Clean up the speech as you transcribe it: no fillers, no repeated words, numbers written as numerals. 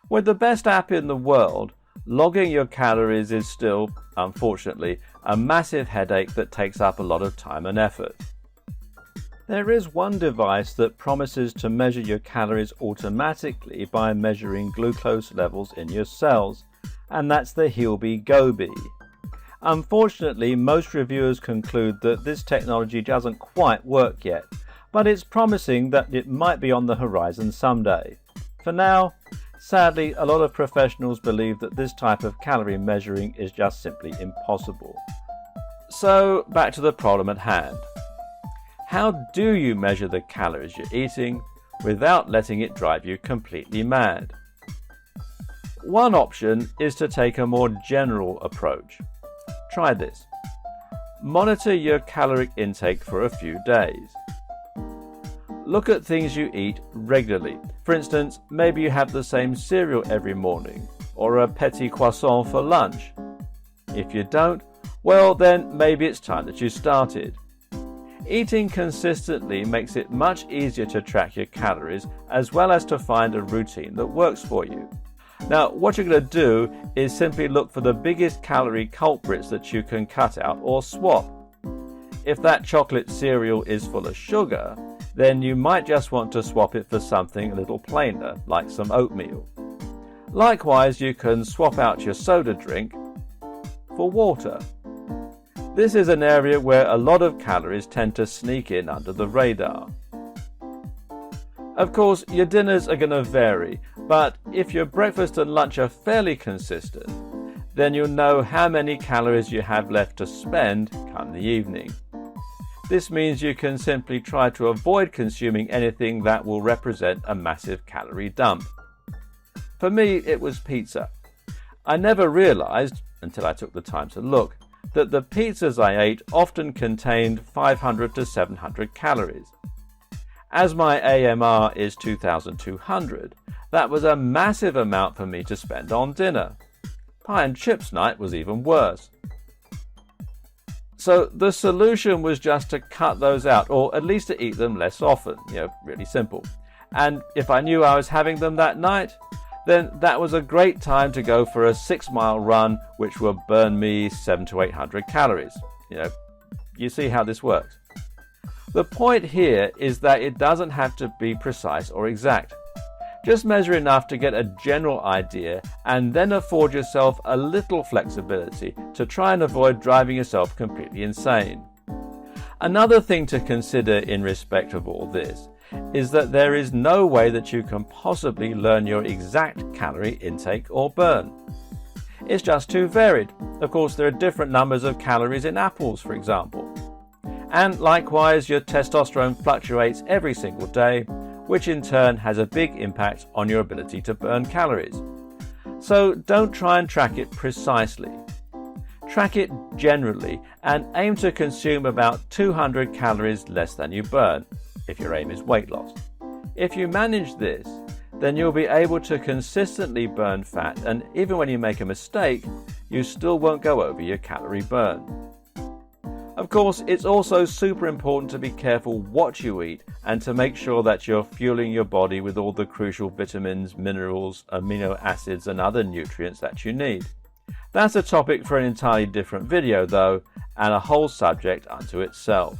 With the best app in the world, logging your calories is still, unfortunately, a massive headache that takes up a lot of time and effort. There is one device that promises to measure your calories automatically by measuring glucose levels in your cells, and that's the Healbee Go-Bee. Unfortunately, most reviewers conclude that this technology doesn't quite work yet, but it's promising that it might be on the horizon someday. For now, sadly, a lot of professionals believe that this type of calorie measuring is just simply impossible. So, back to the problem at hand. How do you measure the calories you're eating without letting it drive you completely mad? One option is to take a more general approach. Try this. Monitor your caloric intake for a few days. Look at things you eat regularly. For instance, maybe you have the same cereal every morning or a petit croissant for lunch. If you don't, well then maybe it's time that you started. Eating consistently makes it much easier to track your calories as well as to find a routine that works for you. Now, what you're going to do is simply look for the biggest calorie culprits that you can cut out or swap. If that chocolate cereal is full of sugar, then you might just want to swap it for something a little plainer, like some oatmeal. Likewise, you can swap out your soda drink for water. This is an area where a lot of calories tend to sneak in under the radar. Of course, your dinners are going to vary, but if your breakfast and lunch are fairly consistent, then you'll know how many calories you have left to spend come the evening. This means you can simply try to avoid consuming anything that will represent a massive calorie dump. For me, it was pizza. I never realized, until I took the time to look, that the pizzas I ate often contained 500 to 700 calories. As my AMR is 2,200, that was a massive amount for me to spend on dinner. Pie and chips night was even worse. So the solution was just to cut those out, or at least to eat them less often, really simple. And if I knew I was having them that night, then that was a great time to go for a 6-mile run, which will burn me 700 to 800 calories. You see how this works. The point here is that it doesn't have to be precise or exact. Just measure enough to get a general idea and then afford yourself a little flexibility to try and avoid driving yourself completely insane. Another thing to consider in respect of all this is that there is no way that you can possibly learn your exact calorie intake or burn. It's just too varied. Of course, there are different numbers of calories in apples, for example. And likewise, your testosterone fluctuates every single day, which in turn has a big impact on your ability to burn calories. So don't try and track it precisely. Track it generally and aim to consume about 200 calories less than you burn, if your aim is weight loss. If you manage this, then you'll be able to consistently burn fat, and even when you make a mistake, you still won't go over your calorie burn. Of course, it's also super important to be careful what you eat and to make sure that you're fueling your body with all the crucial vitamins, minerals, amino acids and other nutrients that you need. That's a topic for an entirely different video though, and a whole subject unto itself.